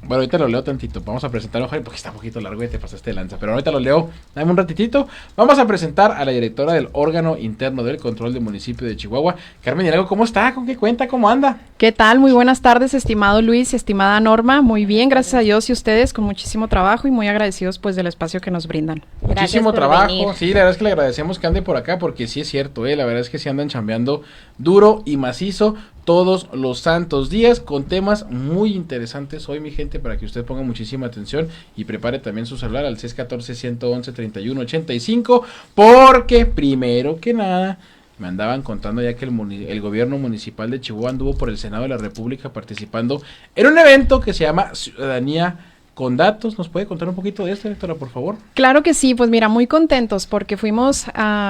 Bueno, ahorita lo leo tantito. Vamos a presentar, ojalá, porque está un poquito largo y te pasaste de lanza. Pero ahorita lo leo. Dame un ratitito. Vamos a presentar a la directora del órgano interno del control del municipio de Chihuahua. Carmen Hidalgo, ¿cómo está? ¿Con qué cuenta? ¿Cómo anda? ¿Qué tal? Muy buenas tardes, estimado Luis y estimada Norma. Muy bien, gracias a Dios y ustedes, con muchísimo trabajo y muy agradecidos pues del espacio que nos brindan. Muchísimo trabajo. Sí, la verdad es que le agradecemos que ande por acá porque sí es cierto, la verdad es que sí andan chambeando duro y macizo todos los santos días con temas muy interesantes hoy, mi gente, para que usted ponga muchísima atención y prepare también su celular al 614-111-3185, porque primero que nada me andaban contando ya que el gobierno municipal de Chihuahua anduvo por el Senado de la República participando en un evento que se llama Ciudadanía con Datos. ¿Nos puede contar un poquito de esto, directora, por favor? Claro que sí, pues mira, muy contentos porque fuimos,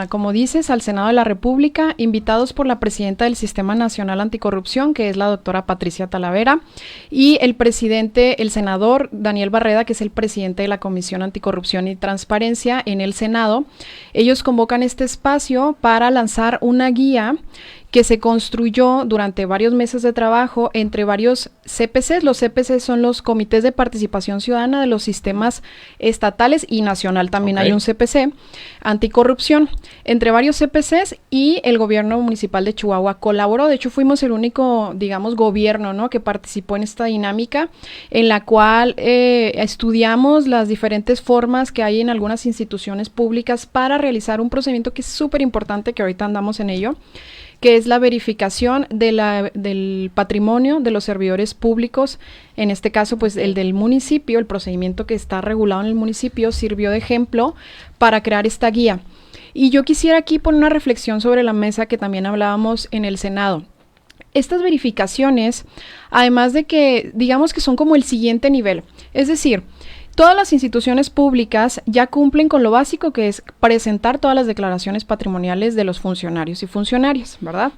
como dices, al Senado de la República, invitados por la presidenta del Sistema Nacional Anticorrupción, que es la doctora Patricia Talavera, y el presidente, el senador Daniel Barreda, que es el presidente de la Comisión Anticorrupción y Transparencia en el Senado. Ellos convocan este espacio para lanzar una guía que se construyó durante varios meses de trabajo entre varios CPCs. Los CPCs son los Comités de Participación Ciudadana de los sistemas estatales y nacional. También hay un CPC anticorrupción. Entre varios CPCs y el gobierno municipal de Chihuahua colaboró. De hecho, fuimos el único, digamos, gobierno, ¿no?, que participó en esta dinámica en la cual estudiamos las diferentes formas que hay en algunas instituciones públicas para realizar un procedimiento que es súper importante, que ahorita andamos en ello, que es la verificación del patrimonio de los servidores públicos. En este caso, pues el del municipio, el procedimiento que está regulado en el municipio, sirvió de ejemplo para crear esta guía. Y yo quisiera aquí poner una reflexión sobre la mesa que también hablábamos en el Senado. Estas verificaciones, además de que, digamos que son como el siguiente nivel, es decir, todas las instituciones públicas ya cumplen con lo básico, que es presentar todas las declaraciones patrimoniales de los funcionarios y funcionarias, ¿verdad?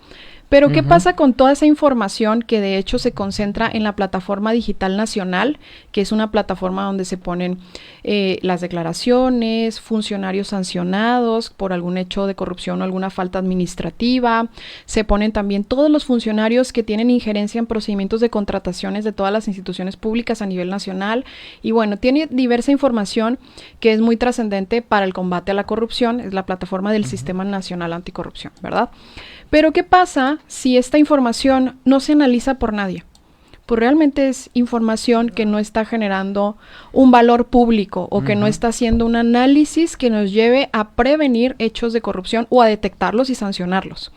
Pero ¿qué pasa con toda esa información que de hecho se concentra en la Plataforma Digital Nacional, que es una plataforma donde se ponen las declaraciones, funcionarios sancionados por algún hecho de corrupción o alguna falta administrativa? Se ponen también todos los funcionarios que tienen injerencia en procedimientos de contrataciones de todas las instituciones públicas a nivel nacional. Y bueno, tiene diversa información que es muy trascendente para el combate a la corrupción. Es la plataforma del Sistema Nacional Anticorrupción, ¿verdad? Pero ¿qué pasa si esta información no se analiza por nadie? Pues realmente es información que no está generando un valor público o que no está haciendo un análisis que nos lleve a prevenir hechos de corrupción o a detectarlos y sancionarlos.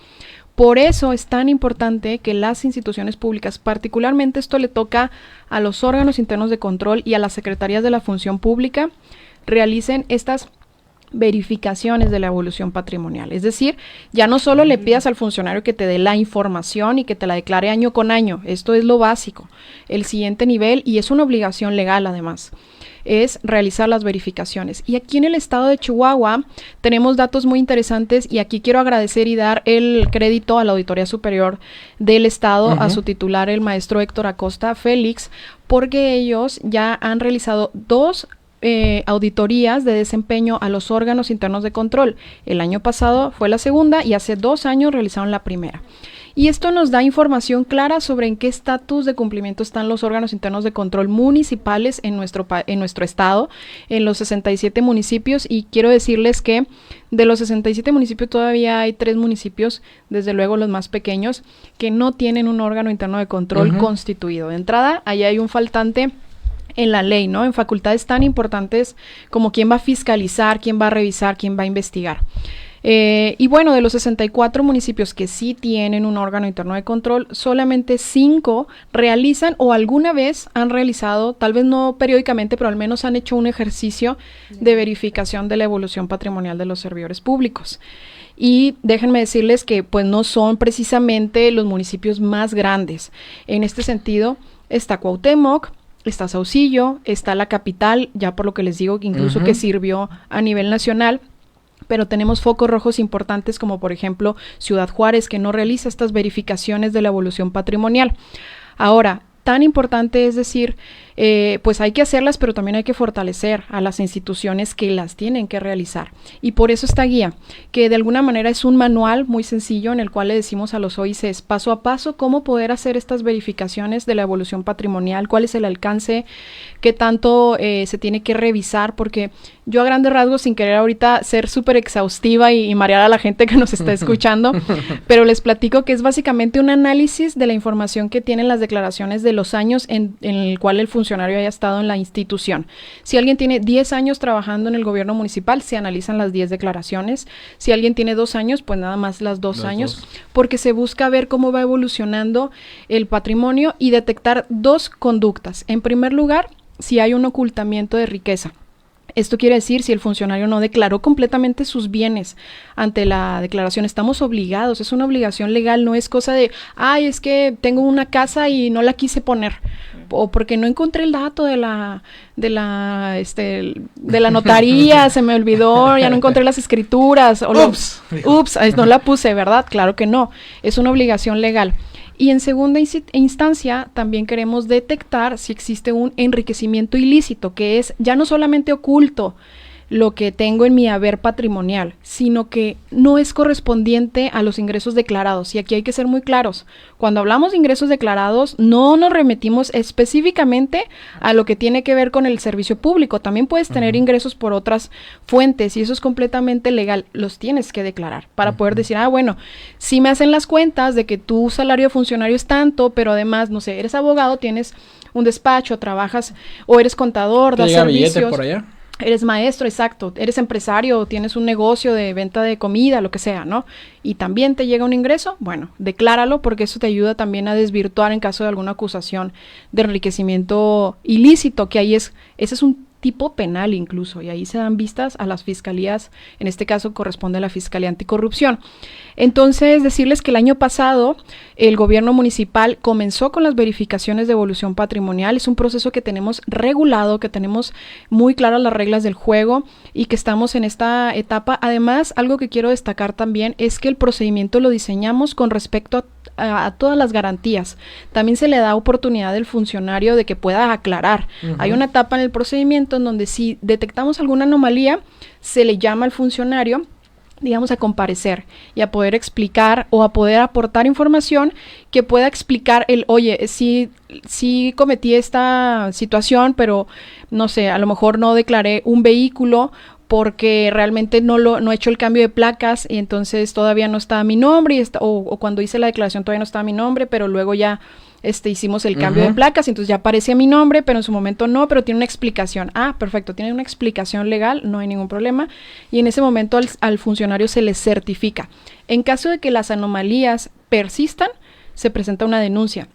Por eso es tan importante que las instituciones públicas, particularmente esto le toca a los órganos internos de control y a las secretarías de la función pública, realicen estas verificaciones de la evolución patrimonial. Es decir, ya no solo le pidas al funcionario que te dé la información y que te la declare año con año. Esto es lo básico. El siguiente nivel, y es una obligación legal además, es realizar las verificaciones. Y aquí en el estado de Chihuahua tenemos datos muy interesantes, y aquí quiero agradecer y dar el crédito a la Auditoría Superior del Estado, a su titular, el maestro Héctor Acosta Félix, porque ellos ya han realizado 2 auditorías de desempeño a los órganos internos de control. El año pasado fue la segunda y hace 2 años realizaron la primera. Y esto nos da información clara sobre en qué estatus de cumplimiento están los órganos internos de control municipales en nuestro estado, en los 67 municipios. Y quiero decirles que de los 67 municipios todavía hay 3 municipios, desde luego los más pequeños, que no tienen un órgano interno de control constituido. De entrada, ahí hay un faltante en la ley, ¿no? En facultades tan importantes como quién va a fiscalizar, quién va a revisar, quién va a investigar. Y bueno, de los 64 municipios que sí tienen un órgano interno de control, solamente 5 realizan o alguna vez han realizado, tal vez no periódicamente, pero al menos han hecho un ejercicio de verificación de la evolución patrimonial de los servidores públicos. Y déjenme decirles que pues no son precisamente los municipios más grandes. En este sentido está Cuauhtémoc, está Saucillo, está la capital, ya por lo que les digo, incluso que sirvió a nivel nacional, pero tenemos focos rojos importantes como por ejemplo Ciudad Juárez, que no realiza estas verificaciones de la evolución patrimonial. Ahora, tan importante es decir, pues hay que hacerlas, pero también hay que fortalecer a las instituciones que las tienen que realizar. Y por eso esta guía, que de alguna manera es un manual muy sencillo en el cual le decimos a los OICs paso a paso cómo poder hacer estas verificaciones de la evolución patrimonial, cuál es el alcance, qué tanto se tiene que revisar, porque yo a grandes rasgos, sin querer ahorita ser súper exhaustiva y marear a la gente que nos está escuchando, pero les platico que es básicamente un análisis de la información que tienen las declaraciones de los años en el cual el funcionario haya estado en la institución. Si alguien tiene 10 años trabajando en el gobierno municipal, se analizan las 10 declaraciones. Si alguien tiene 2 años, pues nada más las 2 años, porque se busca ver cómo va evolucionando el patrimonio y detectar 2 conductas. En primer lugar, si hay un ocultamiento de riqueza. Esto quiere decir si el funcionario no declaró completamente sus bienes ante la declaración. Estamos obligados, es una obligación legal, no es cosa de, ay, es que tengo una casa y no la quise poner, o porque no encontré el dato de la notaría, se me olvidó, ya no encontré las escrituras, o ups, no la puse, ¿verdad? Claro que no, es una obligación legal. Y en segunda instancia, también queremos detectar si existe un enriquecimiento ilícito, que es ya no solamente oculto lo que tengo en mi haber patrimonial, sino que no es correspondiente a los ingresos declarados. Y aquí hay que ser muy claros. Cuando hablamos de ingresos declarados, no nos remitimos específicamente a lo que tiene que ver con el servicio público. También puedes tener ingresos por otras fuentes y eso es completamente legal. Los tienes que declarar para poder decir, bueno, si me hacen las cuentas de que tu salario de funcionario es tanto, pero además, no sé, eres abogado, tienes un despacho, trabajas o eres contador, das servicios. ¿Billete por allá? Eres maestro, exacto, eres empresario, tienes un negocio de venta de comida, lo que sea, ¿no? Y también te llega un ingreso, bueno, decláralo porque eso te ayuda también a desvirtuar en caso de alguna acusación de enriquecimiento ilícito, que ahí ese es un tipo penal incluso, y ahí se dan vistas a las fiscalías, en este caso corresponde a la Fiscalía Anticorrupción. Entonces, decirles que el año pasado el gobierno municipal comenzó con las verificaciones de evolución patrimonial, es un proceso que tenemos regulado, que tenemos muy claras las reglas del juego y que estamos en esta etapa. Además, algo que quiero destacar también es que el procedimiento lo diseñamos con respecto a todas las garantías. También se le da oportunidad al funcionario de que pueda aclarar. Hay una etapa en el procedimiento en donde si detectamos alguna anomalía, se le llama al funcionario, digamos, a comparecer y a poder explicar o a poder aportar información que pueda explicar oye, sí cometí esta situación, pero no sé, a lo mejor no declaré un vehículo porque realmente no he hecho el cambio de placas y entonces todavía no está mi nombre o cuando hice la declaración todavía no estaba mi nombre, pero luego ya hicimos el cambio de placas, entonces ya aparecía mi nombre, pero en su momento no, pero tiene una explicación. Perfecto, tiene una explicación legal, no hay ningún problema. Y en ese momento al funcionario se le certifica. En caso de que las anomalías persistan, se presenta una denuncia.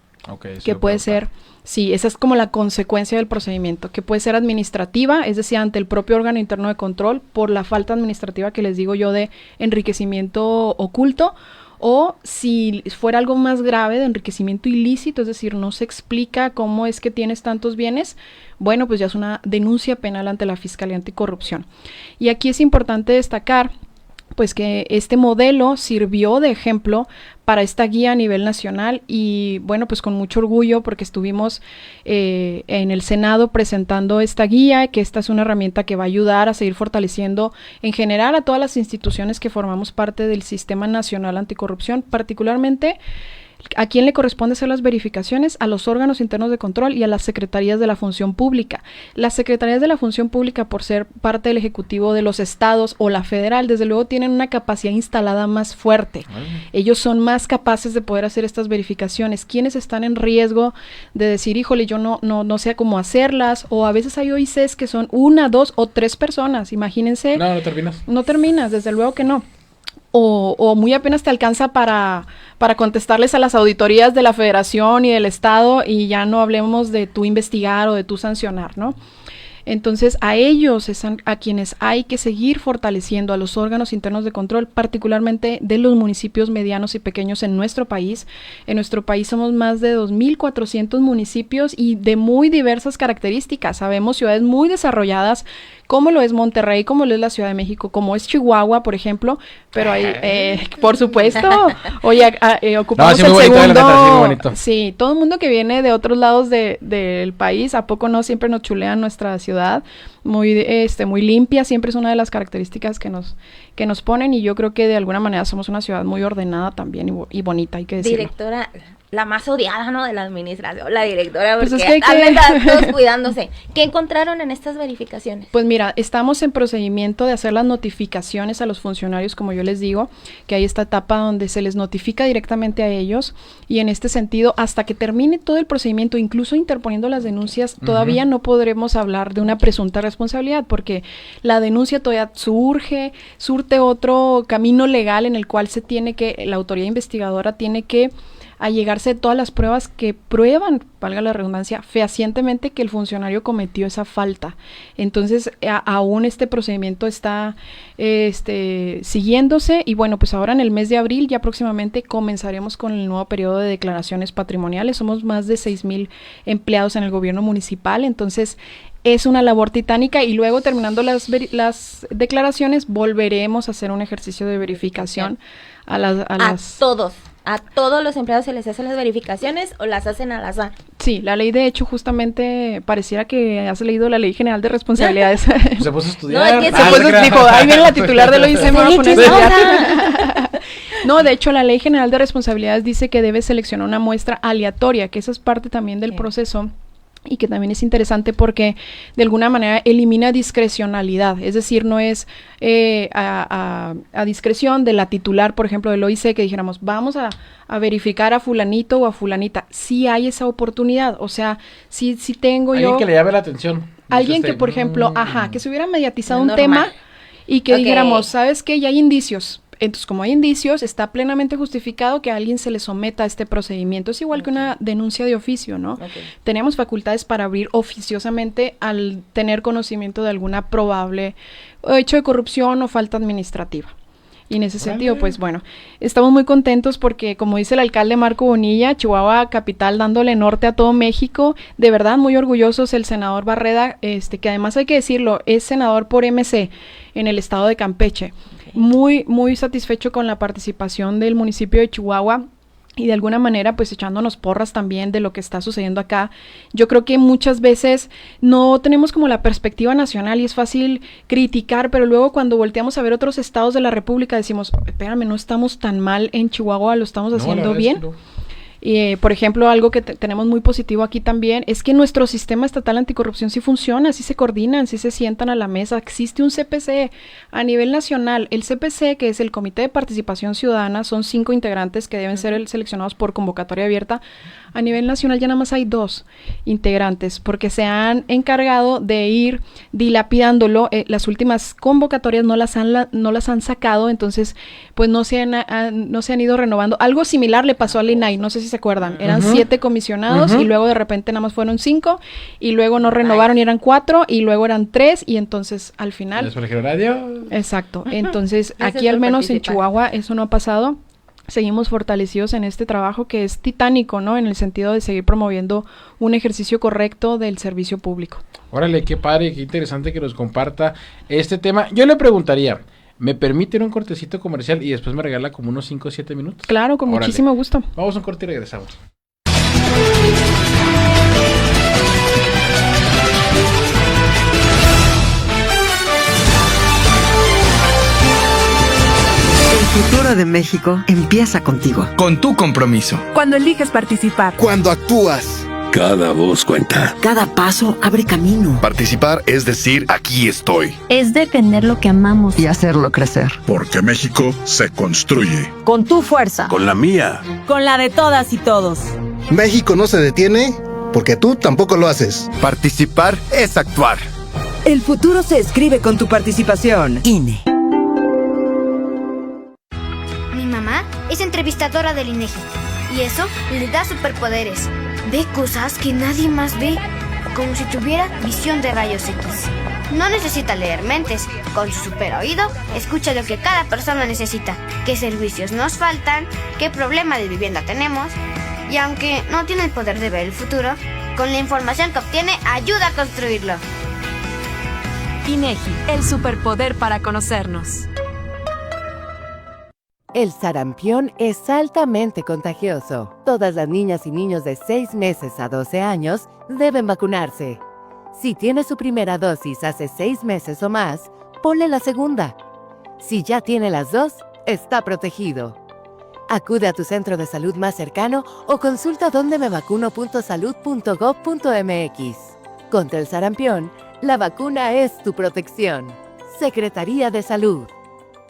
Que puede ser, sí, esa es como la consecuencia del procedimiento, que puede ser administrativa, es decir, ante el propio órgano interno de control, por la falta administrativa que les digo yo de enriquecimiento oculto, o si fuera algo más grave de enriquecimiento ilícito, es decir, no se explica cómo es que tienes tantos bienes, bueno, pues ya es una denuncia penal ante la Fiscalía Anticorrupción. Y aquí es importante destacar pues que este modelo sirvió de ejemplo para esta guía a nivel nacional y bueno, pues con mucho orgullo porque estuvimos en el Senado presentando esta guía, que esta es una herramienta que va a ayudar a seguir fortaleciendo en general a todas las instituciones que formamos parte del Sistema Nacional Anticorrupción, particularmente ¿a quién le corresponde hacer las verificaciones? A los órganos internos de control y a las secretarías de la función pública. Las secretarías de la función pública, por ser parte del ejecutivo de los estados o la federal, desde luego tienen una capacidad instalada más fuerte. Ellos son más capaces de poder hacer estas verificaciones. ¿Quiénes están en riesgo de decir, híjole, yo no sé cómo hacerlas? O a veces hay OICs que son 1, 2 o 3 personas, imagínense. No terminas. No terminas, desde luego que no. O muy apenas te alcanza para contestarles a las auditorías de la federación y del estado y ya no hablemos de tú investigar o de tú sancionar, ¿no? Entonces, a ellos es a quienes hay que seguir fortaleciendo, a los órganos internos de control, particularmente de los municipios medianos y pequeños en nuestro país. En nuestro país somos más de 2,400 municipios y de muy diversas características. Sabemos ciudades muy desarrolladas, como lo es Monterrey, como lo es la Ciudad de México, como es Chihuahua, por ejemplo, pero hay, por supuesto, oye, ocupamos el segundo, sí, todo el mundo que viene de otros lados del país, ¿a poco no siempre nos chulean nuestra ciudad? Muy limpia, siempre es una de las características que nos ponen, y yo creo que de alguna manera somos una ciudad muy ordenada también y bonita, hay que decirlo. Directora, la más odiada, ¿no?, de la administración, la directora, porque pues es que andan todos cuidándose. ¿Qué encontraron en estas verificaciones? Pues mira, estamos en procedimiento de hacer las notificaciones a los funcionarios, como yo les digo, que hay esta etapa donde se les notifica directamente a ellos, y en este sentido, hasta que termine todo el procedimiento, incluso interponiendo las denuncias, todavía no podremos hablar de una presunta responsabilidad, porque la denuncia todavía surte otro camino legal en el cual la autoridad investigadora tiene que allegarse de todas las pruebas que prueban, valga la redundancia, fehacientemente que el funcionario cometió esa falta. Entonces, aún este procedimiento está siguiéndose, y bueno, pues ahora en el mes de abril ya próximamente comenzaremos con el nuevo periodo de declaraciones patrimoniales. Somos más de 6,000 empleados en el gobierno municipal, entonces es una labor titánica, y luego terminando las declaraciones volveremos a hacer un ejercicio de verificación ¿A todos los empleados se les hacen las verificaciones o las hacen al azar? Sí, la ley de hecho justamente pareciera que has leído la Ley General de Responsabilidades. Se puso a estudiar. No, es que dijo, ahí viene la titular de lo ICE, me voy a poner a estudiar. No, de hecho la Ley General de Responsabilidades dice que debe seleccionar una muestra aleatoria, que esa es parte también del proceso, y que también es interesante porque de alguna manera elimina discrecionalidad, es decir, no es a discreción de la titular, por ejemplo, del OIC, que dijéramos, vamos a verificar a fulanito o a fulanita. Sí hay esa oportunidad, o sea, sí tengo alguien yo... Alguien que le llame la atención. Alguien que, por ejemplo, que se hubiera mediatizado un tema y que dijéramos, ¿sabes qué? Ya hay indicios. Entonces, como hay indicios, está plenamente justificado que a alguien se le someta a este procedimiento. Es igual que una denuncia de oficio, ¿no? Tenemos facultades para abrir oficiosamente al tener conocimiento de alguna probable hecho de corrupción o falta administrativa. Y en ese sentido, pues bueno, estamos muy contentos porque, como dice el alcalde Marco Bonilla, Chihuahua capital dándole norte a todo México, de verdad muy orgullosos. El senador Barreda, que además hay que decirlo, es senador por MC en el estado de Campeche. Muy, muy satisfecho con la participación del municipio de Chihuahua y de alguna manera pues echándonos porras también de lo que está sucediendo acá. Yo creo que muchas veces no tenemos como la perspectiva nacional y es fácil criticar, pero luego cuando volteamos a ver otros estados de la República decimos, espérame, no estamos tan mal en Chihuahua, lo estamos haciendo bien. Por ejemplo, algo que tenemos muy positivo aquí también es que nuestro sistema estatal anticorrupción sí funciona, sí se coordinan, sí se sientan a la mesa. Existe un CPC a nivel nacional. El CPC, que es el Comité de Participación Ciudadana, son 5 integrantes que deben ser seleccionados por convocatoria abierta. A nivel nacional ya nada más hay 2 integrantes porque se han encargado de ir dilapidándolo. Las últimas convocatorias no las han sacado, entonces pues no se han ido renovando. Algo similar le pasó al INAI, no sé si se acuerdan. Eran 7 comisionados y luego de repente nada más fueron 5 y luego no renovaron y eran 4 y luego eran 3 y entonces al final... Exacto. Entonces aquí al menos en Chihuahua eso no ha pasado. Seguimos fortalecidos en este trabajo que es titánico, ¿no? En el sentido de seguir promoviendo un ejercicio correcto del servicio público. Órale, qué padre, qué interesante que nos comparta este tema. Yo le preguntaría, ¿me permiten un cortecito comercial y después me regala como unos 5 o 7 minutos? Claro, con muchísimo gusto. Vamos a un corte y regresamos. El futuro de México empieza contigo. Con tu compromiso. Cuando eliges participar. Cuando actúas. Cada voz cuenta. Cada paso abre camino. Participar es decir, aquí estoy. Es defender lo que amamos. Y hacerlo crecer. Porque México se construye. Con tu fuerza. Con la mía. Con la de todas y todos. México no se detiene porque tú tampoco lo haces. Participar es actuar. El futuro se escribe con tu participación. INE. Mi mamá es entrevistadora del INEGI y eso le da superpoderes. Ve cosas que nadie más ve. como si tuviera visión de rayos X. No necesita leer mentes. Con su super oído, escucha lo que cada persona necesita, qué servicios nos faltan, qué problema de vivienda tenemos. Y aunque no tiene el poder de ver el futuro, con la información que obtiene, ayuda a construirlo. INEGI, el superpoder para conocernos. El sarampión es altamente contagioso. Todas las niñas y niños de 6 meses a 12 años deben vacunarse. Si tiene su primera dosis hace 6 meses o más, ponle la segunda. Si ya tiene las 2, está protegido. Acude a tu centro de salud más cercano o consulta dondemevacuno.salud.gov.mx. Contra el sarampión, la vacuna es tu protección. Secretaría de Salud.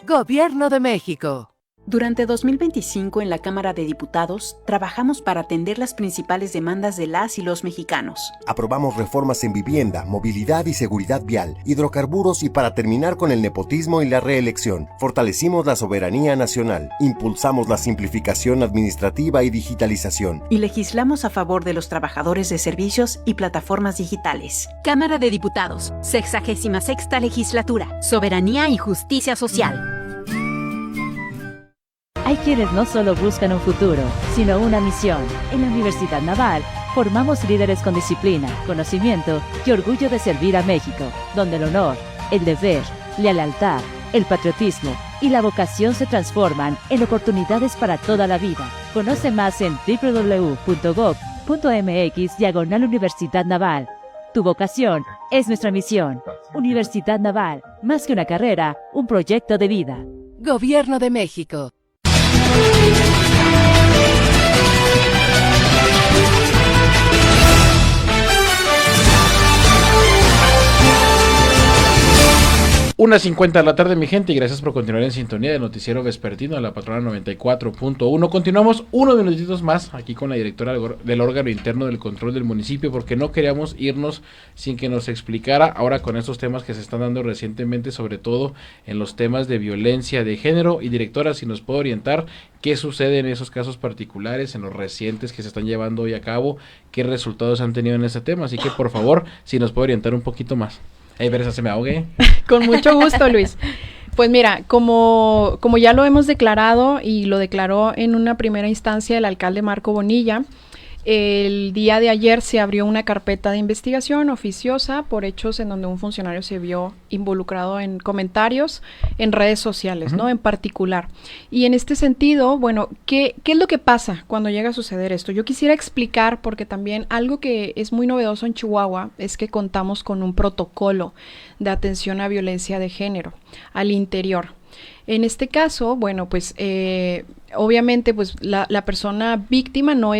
Gobierno de México. Durante 2025 en la Cámara de Diputados trabajamos para atender las principales demandas de las y los mexicanos. Aprobamos reformas en vivienda, movilidad y seguridad vial, hidrocarburos y para terminar con el nepotismo y la reelección. Fortalecimos la soberanía nacional, impulsamos la simplificación administrativa y digitalización. Y legislamos a favor de los trabajadores de servicios y plataformas digitales. Cámara de Diputados, 66ª Legislatura, Soberanía y Justicia Social. Hay quienes no solo buscan un futuro, sino una misión. En la Universidad Naval, formamos líderes con disciplina, conocimiento y orgullo de servir a México, donde el honor, el deber, la lealtad, el patriotismo y la vocación se transforman en oportunidades para toda la vida. Conoce más en www.gov.mx/Universidad Naval. Tu vocación es nuestra misión. Universidad Naval, más que una carrera, un proyecto de vida. Gobierno de México. Una 50 de la tarde, mi gente, y gracias por continuar en sintonía del noticiero vespertino de la Patrona 94.1. Continuamos unos minutitos más aquí con la directora del órgano interno del control del municipio, porque no queríamos irnos sin que nos explicara ahora con estos temas que se están dando recientemente, sobre todo en los temas de violencia de género. Y directora, si nos puede orientar qué sucede en esos casos particulares, en los recientes que se están llevando hoy a cabo, qué resultados han tenido en ese tema. Así que por favor, si nos puede orientar un poquito más. Veresa, se me ahogue. Con mucho gusto, Luis. Pues mira, como ya lo hemos declarado y lo declaró en una primera instancia el alcalde Marco Bonilla, el día de ayer se abrió una carpeta de investigación oficiosa por hechos en donde un funcionario se vio involucrado en comentarios en redes sociales, ¿no? En particular. Y en este sentido, bueno, ¿qué es lo que pasa cuando llega a suceder esto? Yo quisiera explicar, porque también algo que es muy novedoso en Chihuahua es que contamos con un protocolo de atención a violencia de género al interior. En este caso, bueno, pues obviamente pues la persona víctima no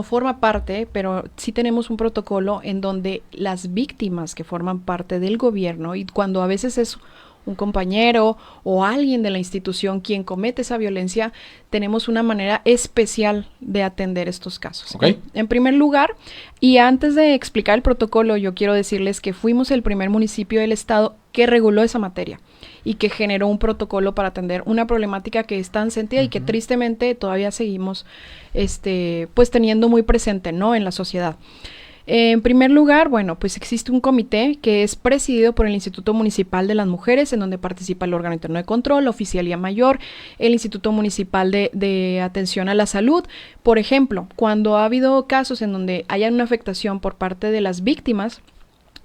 forma parte, pero sí tenemos un protocolo en donde las víctimas que forman parte del gobierno, y cuando a veces es un compañero o alguien de la institución quien comete esa violencia, tenemos una manera especial de atender estos casos. Okay. En primer lugar, y antes de explicar el protocolo, yo quiero decirles que fuimos el primer municipio del estado que reguló esa materia y que generó un protocolo para atender una problemática que es tan sentida y que tristemente todavía seguimos pues teniendo muy presente, ¿no?, en la sociedad. En primer lugar, bueno, pues existe un comité que es presidido por el Instituto Municipal de las Mujeres, en donde participa el órgano interno de control, la Oficialía Mayor, el Instituto Municipal de Atención a la Salud. Por ejemplo, cuando ha habido casos en donde haya una afectación por parte de las víctimas,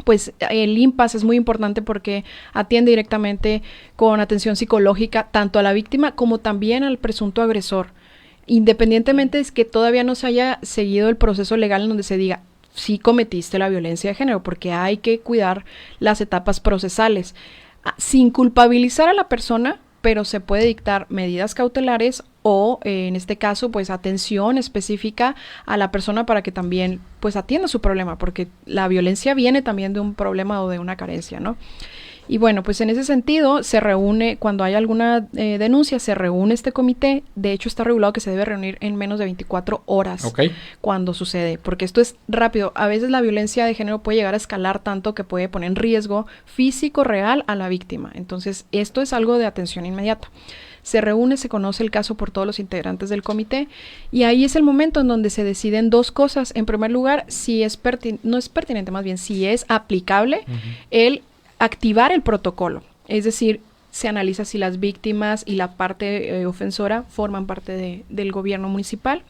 pues el IMPAS es muy importante porque atiende directamente con atención psicológica tanto a la víctima como también al presunto agresor, independientemente de que todavía no se haya seguido el proceso legal en donde se diga si cometiste la violencia de género, porque hay que cuidar las etapas procesales, sin culpabilizar a la persona, pero se puede dictar medidas cautelares o, en este caso, pues atención específica a la persona para que también pues atienda su problema, porque la violencia viene también de un problema o de una carencia, ¿no? Y bueno, pues en ese sentido se reúne, cuando hay alguna denuncia, se reúne este comité. De hecho, está regulado que se debe reunir en menos de 24 horas cuando sucede, porque esto es rápido. A veces la violencia de género puede llegar a escalar tanto que puede poner en riesgo físico real a la víctima. Entonces, esto es algo de atención inmediata. Se reúne, se conoce el caso por todos los integrantes del comité y ahí es el momento en donde se deciden dos cosas. En primer lugar, si es no es pertinente, más bien, si es aplicable el activar el protocolo. Es decir, se analiza si las víctimas y la parte ofensora forman parte del gobierno municipal.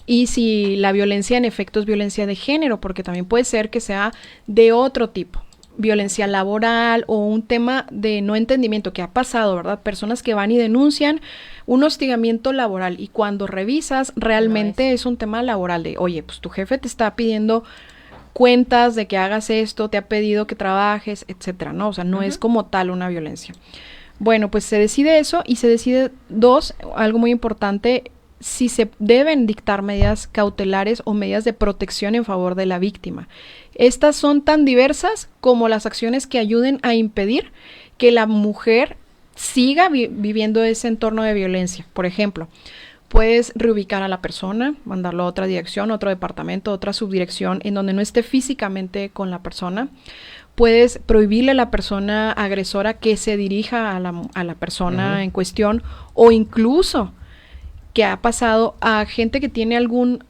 Y si la violencia en efecto es violencia de género, porque también puede ser que sea de otro tipo. Violencia laboral o un tema de no entendimiento que ha pasado, ¿verdad? Personas que van y denuncian un hostigamiento laboral y cuando revisas realmente es un tema laboral de, oye, pues tu jefe te está pidiendo cuentas de que hagas esto, te ha pedido que trabajes, etcétera, ¿no? O sea, no es como tal una violencia. Bueno, pues se decide eso y se decide algo muy importante, si se deben dictar medidas cautelares o medidas de protección en favor de la víctima. Estas son tan diversas como las acciones que ayuden a impedir que la mujer siga viviendo ese entorno de violencia. Por ejemplo, puedes reubicar a la persona, mandarlo a otra dirección, otro departamento, otra subdirección, en donde no esté físicamente con la persona. Puedes prohibirle a la persona agresora que se dirija a la persona en cuestión, o incluso que ha pasado a gente que tiene algún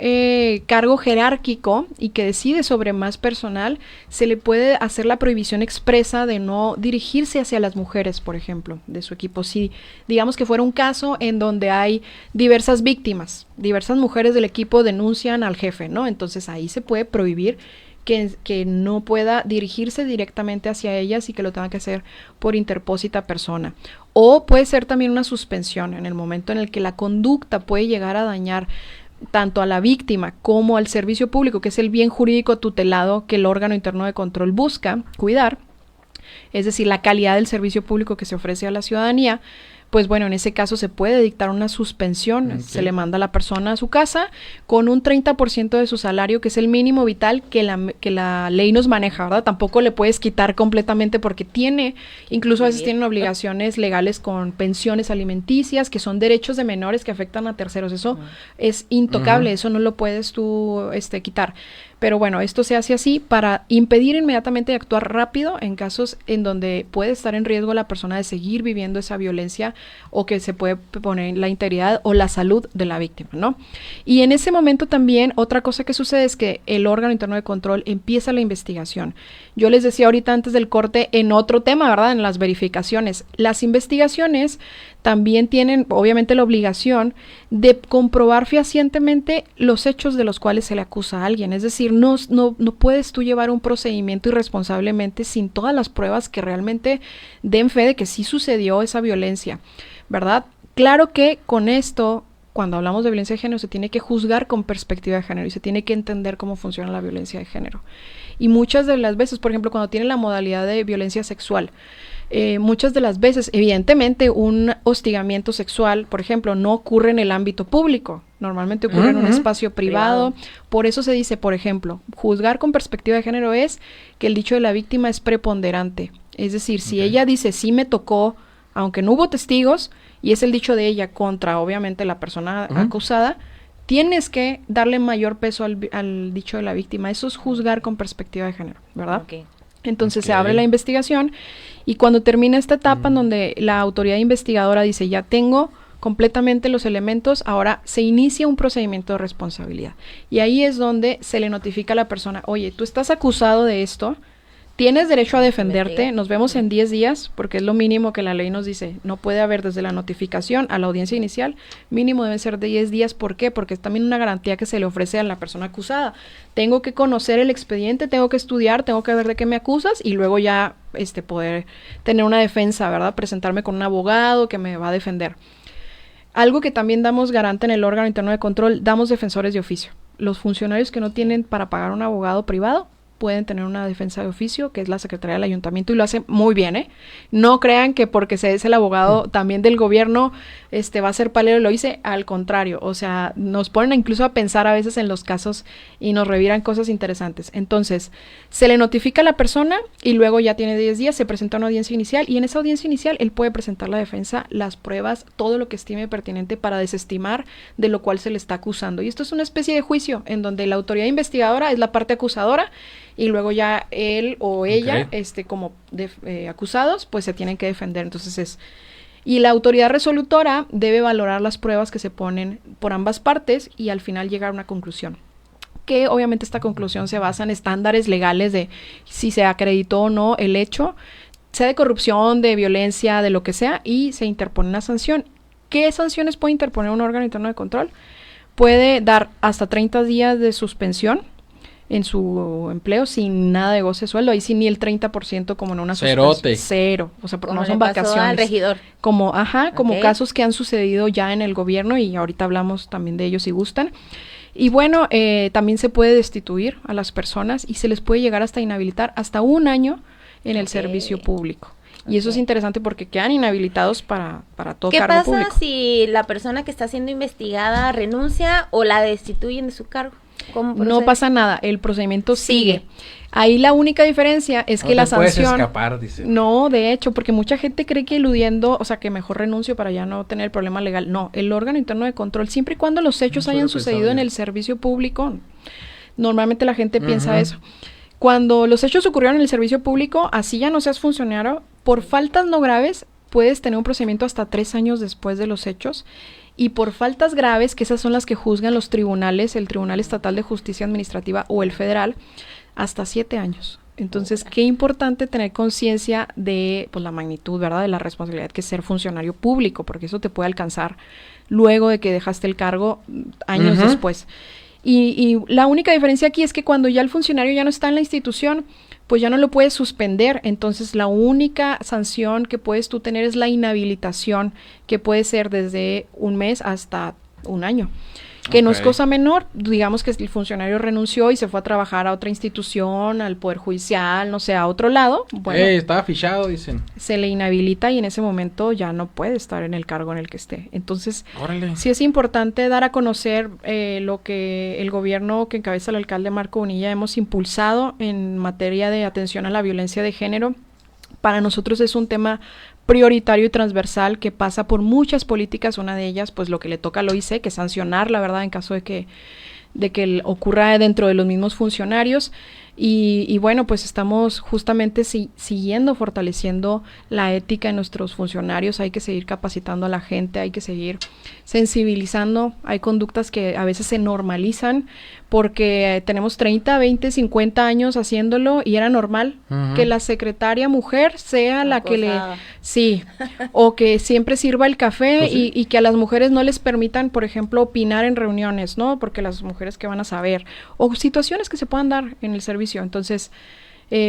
cargo jerárquico y que decide sobre más personal, se le puede hacer la prohibición expresa de no dirigirse hacia las mujeres, por ejemplo, de su equipo. Si digamos que fuera un caso en donde hay diversas víctimas, diversas mujeres del equipo denuncian al jefe, ¿no? Entonces ahí se puede prohibir que no pueda dirigirse directamente hacia ellas y que lo tenga que hacer por interpósita persona. O puede ser también una suspensión en el momento en el que la conducta puede llegar a dañar tanto a la víctima como al servicio público, que es el bien jurídico tutelado que el órgano interno de control busca cuidar, es decir, la calidad del servicio público que se ofrece a la ciudadanía. Pues bueno, en ese caso se puede dictar una suspensión, se le manda a la persona a su casa con un 30% de su salario, que es el mínimo vital que la ley nos maneja, ¿verdad? Tampoco le puedes quitar completamente porque incluso a veces tienen obligaciones legales con pensiones alimenticias, que son derechos de menores que afectan a terceros. Eso es intocable, eso no lo puedes tú quitar. Pero bueno, esto se hace así para impedir inmediatamente y actuar rápido en casos en donde puede estar en riesgo la persona de seguir viviendo esa violencia o que se puede poner la integridad o la salud de la víctima, ¿no? Y en ese momento también otra cosa que sucede es que el órgano interno de control empieza la investigación. Yo les decía ahorita antes del corte en otro tema, ¿verdad? En las verificaciones. Las investigaciones también tienen obviamente la obligación de comprobar fehacientemente los hechos de los cuales se le acusa a alguien. Es decir, no puedes tú llevar un procedimiento irresponsablemente sin todas las pruebas que realmente den fe de que sí sucedió esa violencia, ¿verdad? Claro que con esto, cuando hablamos de violencia de género, se tiene que juzgar con perspectiva de género y se tiene que entender cómo funciona la violencia de género. Y muchas de las veces, por ejemplo, cuando tiene la modalidad de violencia sexual, muchas de las veces, evidentemente, un hostigamiento sexual, por ejemplo, no ocurre en el ámbito público, normalmente ocurre en un espacio privado. Por eso se dice, por ejemplo, juzgar con perspectiva de género es que el dicho de la víctima es preponderante. Es decir, si ella dice, sí me tocó, aunque no hubo testigos, y es el dicho de ella contra, obviamente, la persona acusada, tienes que darle mayor peso al dicho de la víctima. Eso es juzgar con perspectiva de género, ¿verdad? Entonces se abre la investigación y cuando termina esta etapa en donde la autoridad investigadora dice, ya tengo completamente los elementos, ahora se inicia un procedimiento de responsabilidad. Y ahí es donde se le notifica a la persona, oye, tú estás acusado de esto, tienes derecho a defenderte, nos vemos en 10 días, porque es lo mínimo que la ley nos dice. No puede haber desde la notificación a la audiencia inicial, mínimo deben ser de 10 días. ¿Por qué? Porque es también una garantía que se le ofrece a la persona acusada. Tengo que conocer el expediente, tengo que estudiar, tengo que ver de qué me acusas y luego ya poder tener una defensa, ¿verdad? Presentarme con un abogado que me va a defender. Algo que también damos garante en el órgano interno de control, damos defensores de oficio. Los funcionarios que no tienen para pagar un abogado privado, pueden tener una defensa de oficio, que es la Secretaría del Ayuntamiento, y lo hace muy bien, ¿eh? No crean que porque se es el abogado también del gobierno, va a ser palero, lo hice, al contrario, o sea, nos ponen incluso a pensar a veces en los casos y nos reviran cosas interesantes. Entonces, se le notifica a la persona y luego ya tiene 10 días, se presenta una audiencia inicial y en esa audiencia inicial él puede presentar la defensa, las pruebas, todo lo que estime pertinente para desestimar de lo cual se le está acusando. Y esto es una especie de juicio en donde la autoridad investigadora es la parte acusadora y luego ya él o ella, como acusados, pues se tienen que defender. Entonces y la autoridad resolutora debe valorar las pruebas que se ponen por ambas partes y al final llegar a una conclusión. Que obviamente esta conclusión se basa en estándares legales de si se acreditó o no el hecho, sea de corrupción, de violencia, de lo que sea, y se interpone una sanción. ¿Qué sanciones puede interponer un órgano interno de control? Puede dar hasta 30 días de suspensión en su empleo sin nada de goce de sueldo, ahí sí ni el 30% como en una suspensión. Cero, o sea, no son vacaciones. Al regidor. Como casos que han sucedido ya en el gobierno y ahorita hablamos también de ellos si gustan. Y bueno, también se puede destituir a las personas y se les puede llegar hasta inhabilitar hasta 1 año en el servicio público. Y eso es interesante porque quedan inhabilitados para todo cargo público. ¿Qué pasa si la persona que está siendo investigada renuncia o la destituyen de su cargo? No pasa nada, el procedimiento sigue. Ahí la única diferencia es que la sanción... No puedes escapar, dice. No, de hecho, porque mucha gente cree que eludiendo, o sea, que mejor renuncio para ya no tener el problema legal. No, el órgano interno de control, siempre y cuando los hechos hayan sucedido en el servicio público, normalmente la gente piensa eso. Cuando los hechos ocurrieron en el servicio público, así ya no seas funcionario, por faltas no graves, puedes tener un procedimiento hasta 3 años después de los hechos. Y por faltas graves, que esas son las que juzgan los tribunales, el Tribunal Estatal de Justicia Administrativa o el federal, hasta 7 años. Entonces, qué importante tener conciencia de la magnitud, ¿verdad?, de la responsabilidad que es ser funcionario público, porque eso te puede alcanzar luego de que dejaste el cargo años después. Y la única diferencia aquí es que cuando ya el funcionario ya no está en la institución, pues ya no lo puedes suspender. Entonces, la única sanción que puedes tú tener es la inhabilitación, que puede ser desde 1 mes hasta 1 año. Que no es cosa menor, digamos que el funcionario renunció y se fue a trabajar a otra institución, al Poder Judicial, no sé, a otro lado. Bueno, estaba fichado, dicen. Se le inhabilita y en ese momento ya no puede estar en el cargo en el que esté. Entonces, sí es importante dar a conocer lo que el gobierno que encabeza el alcalde Marco Bonilla hemos impulsado en materia de atención a la violencia de género. Para nosotros es un tema prioritario y transversal que pasa por muchas políticas. Una de ellas, pues lo que le toca al OIC, que es sancionar, la verdad, en caso de que ocurra dentro de los mismos funcionarios. Y bueno, pues estamos justamente siguiendo, fortaleciendo la ética en nuestros funcionarios. Hay que seguir capacitando a la gente, hay que seguir sensibilizando. Hay conductas que a veces se normalizan porque tenemos 30, 20, 50 años haciéndolo y era normal que la secretaria mujer sea la que o que siempre sirva el café y que a las mujeres no les permitan, por ejemplo, opinar en reuniones, ¿no? Porque las mujeres que van a saber, o situaciones que se puedan dar en el servicio. Entonces,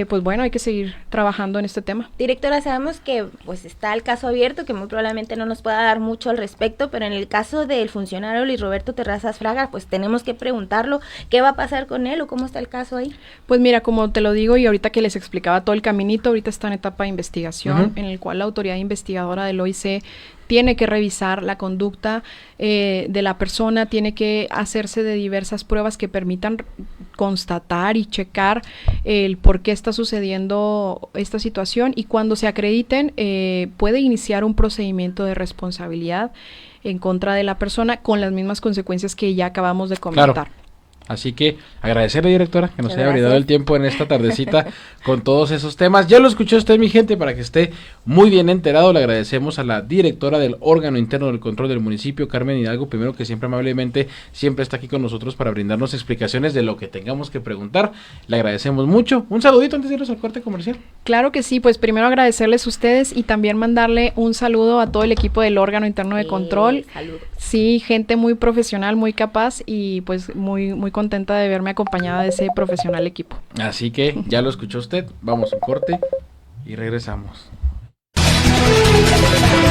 pues bueno, hay que seguir trabajando en este tema. Directora, sabemos que pues está el caso abierto, que muy probablemente no nos pueda dar mucho al respecto, pero en el caso del funcionario Luis Roberto Terrazas Fraga, pues tenemos que preguntarlo, ¿qué va a pasar con él o cómo está el caso ahí? Pues mira, como te lo digo y ahorita que les explicaba todo el caminito, ahorita está en etapa de investigación, en el cual la autoridad investigadora del OIC tiene que revisar la conducta de la persona, tiene que hacerse de diversas pruebas que permitan constatar y checar el por qué está sucediendo esta situación, y cuando se acrediten puede iniciar un procedimiento de responsabilidad en contra de la persona con las mismas consecuencias que ya acabamos de comentar. Claro. Así que agradecerle, directora, que nos haya brindado el tiempo en esta tardecita con todos esos temas. Ya lo escuchó usted, mi gente, para que esté muy bien enterado. Le agradecemos a la directora del órgano interno del control del municipio, Carmen Hidalgo, primero, que siempre amablemente siempre está aquí con nosotros para brindarnos explicaciones de lo que tengamos que preguntar. Le agradecemos mucho. Un saludito antes de irnos al corte comercial. Claro que sí, pues primero agradecerles a ustedes y también mandarle un saludo a todo el equipo del órgano interno de control. Saludos. Sí, gente muy profesional, muy capaz y pues muy contenta de verme acompañada de ese profesional equipo. Así que ya lo escuchó usted, vamos a un corte y regresamos.